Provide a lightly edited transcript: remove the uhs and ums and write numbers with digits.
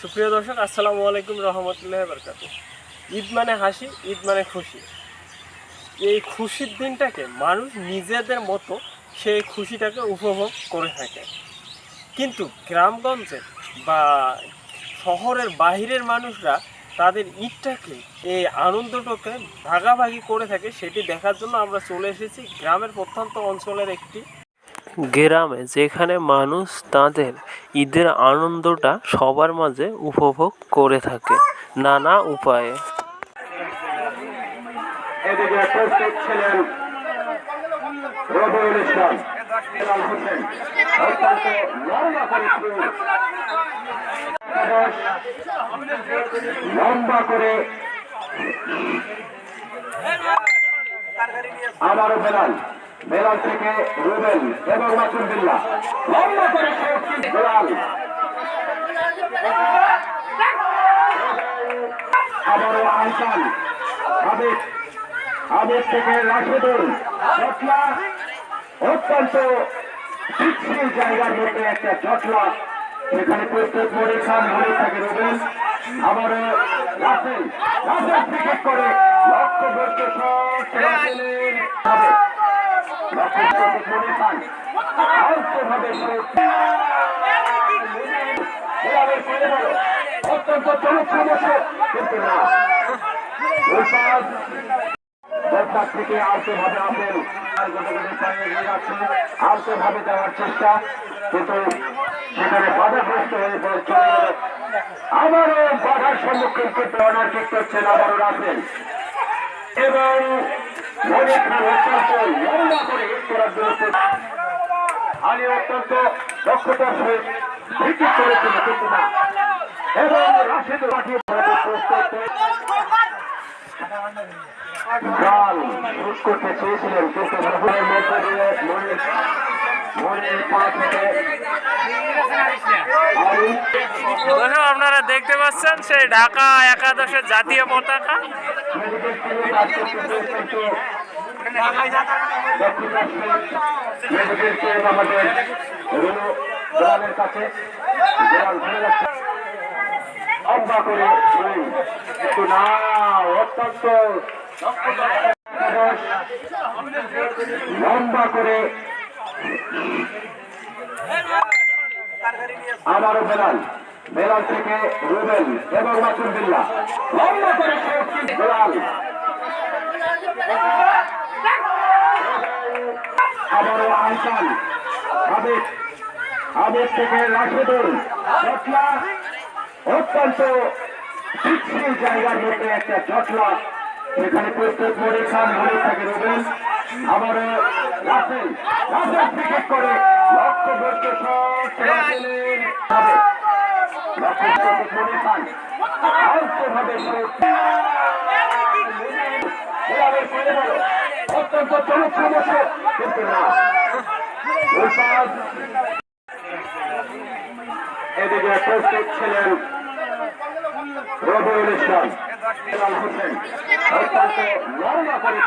সুপ্রিয় দর্শক, আসসালামু আলাইকুম রহমতুল্লাহি বারাকাতুহু। ঈদ মানে হাসি, ঈদ মানে খুশি। এই খুশির দিনটাকে মানুষ নিজেদের মতো সেই খুশিটাকে উপভোগ করে থাকে। কিন্তু গ্রামগঞ্জে বা শহরের বাহিরের মানুষরা তাদের ঈদটাকে, এই আনন্দটাকে ভাগাভাগি করে থাকে। সেটি দেখার জন্য আমরা চলে এসেছি গ্রামের প্রত্যন্ত অঞ্চলের একটি গ্রামে, যেখানে মানুষ তাদের ঈদের আনন্দটা সবার মাঝে উপভোগ করে থাকে নানা উপায়ে। এদিকে উপস্থিত ছিলেন রবিউল ইসলাম, হেলাল হোসেন, অত্যন্ত লম্বা করে আবারও বেলাল থেকে রুবেল এবং মাসুদুল্লাহ লম্বা করে বেলাল, আবারও আহসান, আবেগ থেকে রাশেদুল, অত্যন্ত পিছিয়ে জায়গার মধ্যে একটা জটলা, সেখানে প্রস্তুত মনির খান, মনির থেকে রুবেল, আবারও রাসেল ক্রিকেট করে লক্ষ্যবর্ত শট রাসেলের হবে, লক্ষ্যবর্ত মনির খান আলতোভাবে অত্যন্ত চমৎকার, কিন্তু না থেকে আলতোভাবে আপেল আলতোভাবে যাওয়ার চেষ্টা, কিন্তু সেখানে বাধাগ্রস্ত হয়ে পড়ে চলে গেল। আবারও বাধার সম্মুখীন করতে অনার ঠিক করছেন আবারও রাখেন এবং মনির খান অত্যন্ত লম্বা করে করার জন্য আলী অত্যন্ত দক্ষতার সহিত ভিত্তি করেছিল, কিন্তু না, এবং রাশেদ পাঠিয়ে প্রস্তুত জাল শুট করতে চেয়েছিলেন, কিন্তু মহুরের মধ্যে দিয়ে মনির পা থেকে আপনারা দেখতে পাচ্ছেন সেই ঢাকা একাদশের জাতীয় পতাকা। আমাদের বেলালের কাছে বেলাল ধরে যাচ্ছে লম্বা করে, কিন্তু না, অত্যন্ত লম্বা করে আবারও বেলাল থেকে রুবেল এবং মাসুদুল্লাহ লম্বা করে বেলাল, আবারও আহসান, আবেগ থেকে রাশেদুল, অত্যন্ত পিছিয়ে জায়গার মধ্যে একটা জটলা, সেখানে প্রস্তুত মনির খান, মনির থেকে রুবেল, আবারও রাসেল ক্রিকেট করে লক্ষ্যবর্ত শট রাসেলের হবে, লক্ষ্যবর্ত মনির খান আলতোভাবে অত্যন্ত চমৎকার, কিন্তু না, এদিকে প্রস্তুত ছিলেন রবিউল ইসলাম, হেলাল হোসেন, অত্যন্ত লম্বা করে